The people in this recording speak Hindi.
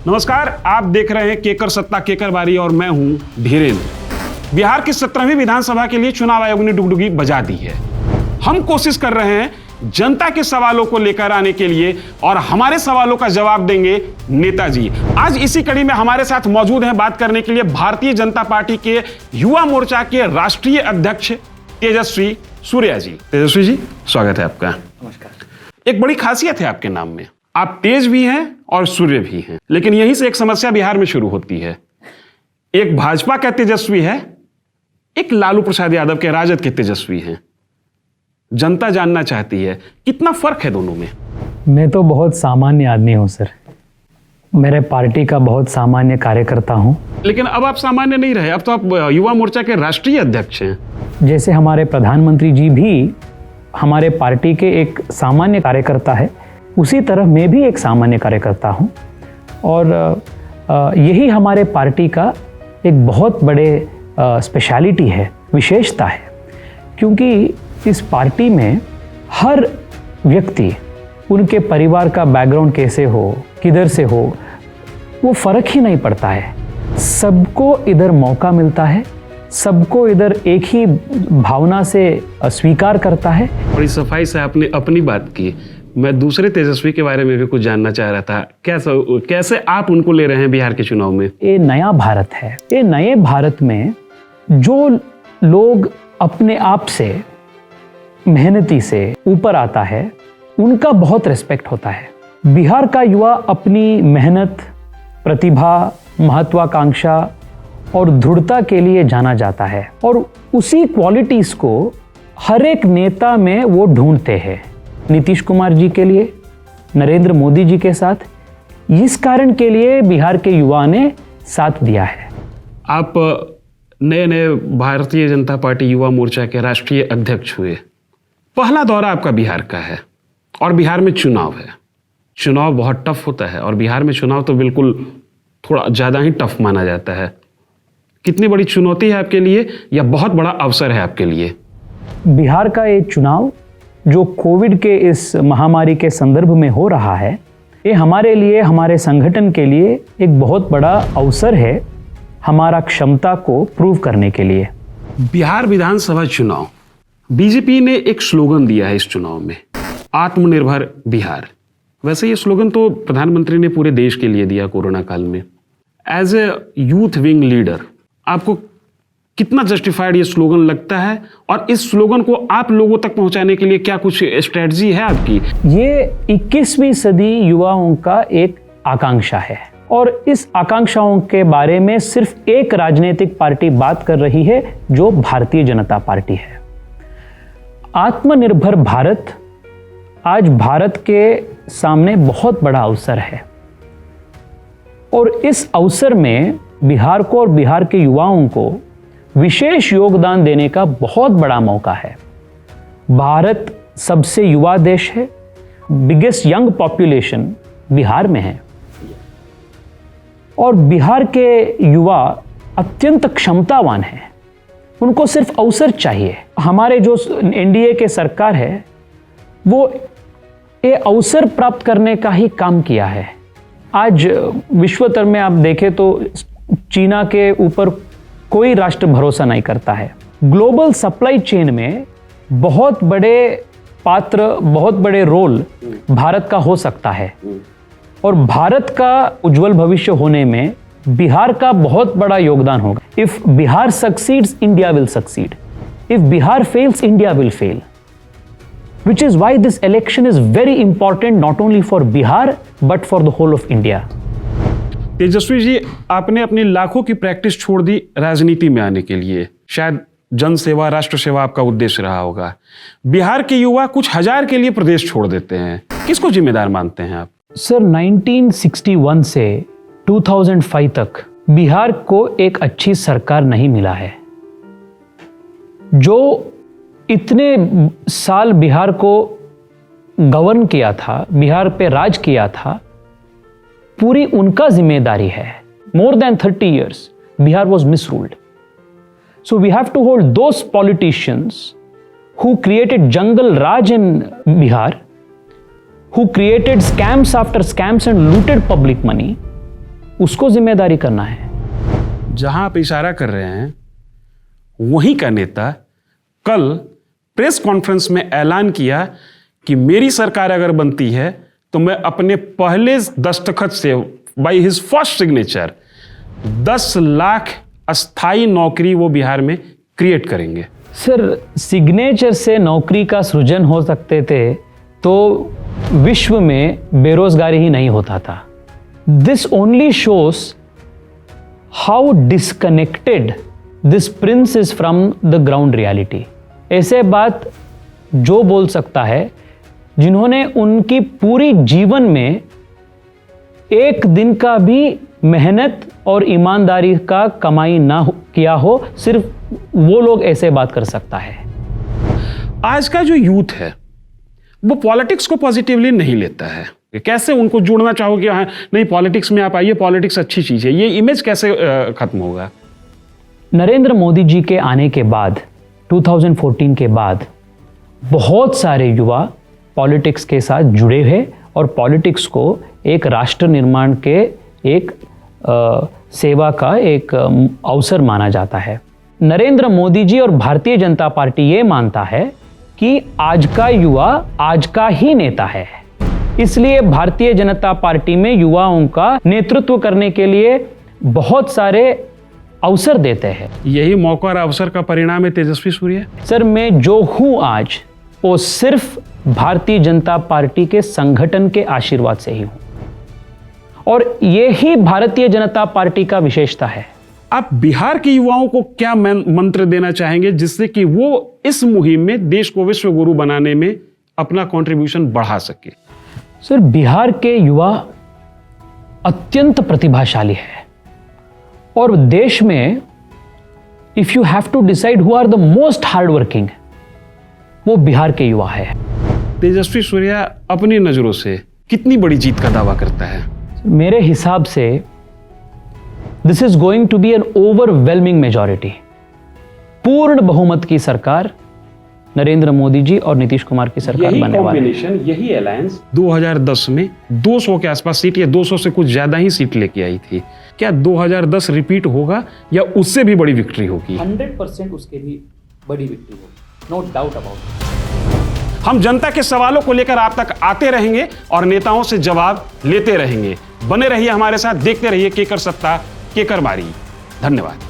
नमस्कार, आप देख रहे हैं केकर सत्ता केकर बारी और मैं हूं धीरेन्द्र। बिहार की 17वीं विधानसभा के लिए चुनाव आयोग ने डुगडुगी बजा दी है। हम कोशिश कर रहे हैं जनता के सवालों को लेकर आने के लिए और हमारे सवालों का जवाब देंगे नेताजी। आज इसी कड़ी में हमारे साथ मौजूद हैं बात करने के लिए भारतीय जनता पार्टी के युवा मोर्चा के राष्ट्रीय अध्यक्ष तेजस्वी सूर्या जी। तेजस्वी जी, स्वागत है आपका। नमस्कार। एक बड़ी खासियत है आपके नाम में, आप तेज भी हैं और सूर्य भी हैं, लेकिन यहीं से एक समस्या बिहार में शुरू होती है। एक भाजपा का तेजस्वी है, एक लालू प्रसाद यादव के राजद के तेजस्वी हैं। जनता जानना चाहती है कितना फर्क है दोनों में। मैं तो बहुत सामान्य आदमी हूं सर, मेरे पार्टी का बहुत सामान्य कार्यकर्ता हूं। लेकिन अब आप सामान्य नहीं रहे, अब तो आप युवा मोर्चा के राष्ट्रीय अध्यक्ष हैं। जैसे हमारे प्रधानमंत्री जी भी हमारे पार्टी के एक सामान्य कार्यकर्ता है, उसी तरह मैं भी एक सामान्य कार्यकर्ता हूं। और यही हमारे पार्टी का एक बहुत बड़े स्पेशलिटी है, विशेषता है, क्योंकि इस पार्टी में हर व्यक्ति, उनके परिवार का बैकग्राउंड कैसे हो, किधर से हो, वो फर्क ही नहीं पड़ता है। सबको इधर मौका मिलता है, सबको इधर एक ही भावना से स्वीकार करता है। बड़ी सफाई से आपने अपनी बात की। मैं दूसरे तेजस्वी के बारे में भी कुछ जानना चाह रहा था। कैसे आप उनको ले रहे हैं बिहार के चुनाव में? ये नया भारत है। ये नए भारत में जो लोग अपने आप से मेहनती से ऊपर आता है, उनका बहुत रिस्पेक्ट होता है। बिहार का युवा अपनी मेहनत, प्रतिभा, महत्वाकांक्षा और दृढ़ता के लिए जाना जाता है, और उसी क्वालिटीज को हर एक नेता में वो ढूंढते हैं। नीतीश कुमार जी के लिए, नरेंद्र मोदी जी के साथ, इस कारण के लिए बिहार के युवा ने साथ दिया है। आप नए भारतीय जनता पार्टी युवा मोर्चा के राष्ट्रीय अध्यक्ष हुए। पहला दौरा आपका बिहार का है और बिहार में चुनाव है। चुनाव बहुत टफ होता है और बिहार में चुनाव तो बिल्कुल थोड़ा ज़्यादा ही टफ माना जाता है। कितनी बड़ी चुनौती है आपके लिए या बहुत बड़ा अवसर है आपके लिए? बिहार का ये चुनाव जो कोविड के इस महामारी के संदर्भ में हो रहा है, ये हमारे लिए, हमारे संगठन के लिए एक बहुत बड़ा अवसर है, हमारा क्षमता को प्रूव करने के लिए। बिहार विधानसभा चुनाव, बीजेपी ने एक स्लोगन दिया है इस चुनाव में, आत्मनिर्भर बिहार। वैसे ये स्लोगन तो प्रधानमंत्री ने पूरे देश के लिए दिया कोरोना काल में। As a youth wing leader, आपको कितना जस्टिफाइड ये स्लोगन लगता है और इस स्लोगन को आप लोगों तक पहुंचाने के लिए क्या कुछ स्ट्रेटजी है आपकी? ये 21वीं सदी युवाओं का एक आकांक्षा है और इस आकांक्षाओं के बारे में सिर्फ एक राजनीतिक पार्टी बात कर रही है, जो भारतीय जनता पार्टी है। आत्मनिर्भर भारत आज भारत के सामने बहुत बड़ा अवसर है और इस अवसर में बिहार को और बिहार के युवाओं को विशेष योगदान देने का बहुत बड़ा मौका है। भारत सबसे युवा देश है, बिगेस्ट यंग पॉपुलेशन बिहार में है और बिहार के युवा अत्यंत क्षमतावान हैं। उनको सिर्फ अवसर चाहिए। हमारे जो एनडीए के सरकार है, वो ये अवसर प्राप्त करने का ही काम किया है। आज विश्व स्तर में आप देखें तो चीना के ऊपर कोई राष्ट्र भरोसा नहीं करता है। ग्लोबल सप्लाई चेन में बहुत बड़े पात्र, बहुत बड़े रोल भारत का हो सकता है और भारत का उज्जवल भविष्य होने में बिहार का बहुत बड़ा योगदान होगा। If Bihar succeeds, India will succeed. If Bihar fails, India will fail. Which is why this election is very important not only for Bihar but for the whole of India. Tejashwi ji, आपने अपनी लाखों की प्रैक्टिस छोड़ दी राजनीति में आने के लिए। शायद जन सेवा, राष्ट्र सेवा आपका उद्देश्य रहा होगा। बिहार के युवा कुछ हजार के लिए प्रदेश छोड़ देते हैं, किसको जिम्मेदार मानते हैं आप? सर, 1961 से 2005 तक बिहार को एक अच्छी सरकार नहीं मिला है। जो इतने साल बिहार को गवर्न किया था, बिहार पे राज किया था, पूरी उनका जिम्मेदारी है। More than 30 years Bihar was misruled. So we have to hold those politicians who created jungle raj in Bihar, who created scams after scams and looted public money, उसको जिम्मेदारी करना है। जहां आप इशारा कर रहे हैं वहीं का नेता कल प्रेस कॉन्फ्रेंस में ऐलान किया कि मेरी सरकार अगर बनती है तो मैं अपने पहले दस्तखत से by his first signature 10 lakh अस्थाई नौकरी वो बिहार में क्रिएट करेंगे। सर, सिग्नेचर से नौकरी का सृजन हो सकते थे तो विश्व में बेरोजगारी ही नहीं होता था। This only shows how disconnected this Prince is from the ground reality. ऐसे बात जो बोल सकता है जिन्होंने उनकी पूरी जीवन में एक दिन का भी मेहनत और ईमानदारी का कमाई ना किया हो, सिर्फ वो लोग ऐसे बात कर सकता है। आज का जो यूथ है वो पॉलिटिक्स को पॉजिटिवली नहीं लेता है। कैसे उनको जोड़ना चाहोगे? हाँ, नहीं पॉलिटिक्स में आप आइए, पॉलिटिक्स अच्छी चीज है, ये इमेज कैसे खत्म होगा? नरेंद्र मोदी जी के आने के बाद 2014 के बाद बहुत सारे युवा पॉलिटिक्स के साथ जुड़े हैं और पॉलिटिक्स को एक राष्ट्र निर्माण के एक सेवा का एक अवसर माना जाता है। नरेंद्र मोदी जी और भारतीय जनता पार्टी ये मानता है कि आज का युवा आज का ही नेता है, इसलिए भारतीय जनता पार्टी में युवाओं का नेतृत्व करने के लिए बहुत सारे अवसर देते हैं। यही मौका और अवसर का परिणाम है तेजस्वी सूर्या। सर, मैं जो हूं आज वो सिर्फ भारतीय जनता पार्टी के संगठन के आशीर्वाद से ही हूं और यही भारतीय जनता पार्टी का विशेषता है। आप बिहार के युवाओं को क्या मंत्र देना चाहेंगे जिससे कि वो इस मुहिम में देश को विश्व गुरु बनाने में अपना कंट्रीब्यूशन बढ़ा सके? सर, बिहार के युवा अत्यंत प्रतिभाशाली है और देश में if you have to decide who are the most hard working, वो बिहार के युवा है। तेजस्वी सूर्या अपनी नजरों से कितनी बड़ी जीत का दावा करता है? मेरे हिसाब से this is going to be an overwhelming majority. पूर्ण बहुमत की सरकार नरेंद्र मोदी जी और नीतीश कुमार की सरकार बनने वाली है। यही अलायंस 2010 में 200 के आसपास सीट या 200 से कुछ ज्यादा ही सीट लेके आई थी। क्या 2010 रिपीट होगा या उससे भी बड़ी विक्ट्री होगी? 100% उसके भी बड़ी विक्ट्री होगी, नो डाउट अबाउट इट। हम जनता के सवालों को लेकर आप तक आते रहेंगे और नेताओं से जवाब लेते रहेंगे। बने रहिए हमारे साथ, देखते रहिए केकर सत्ता केकर बारी। धन्यवाद।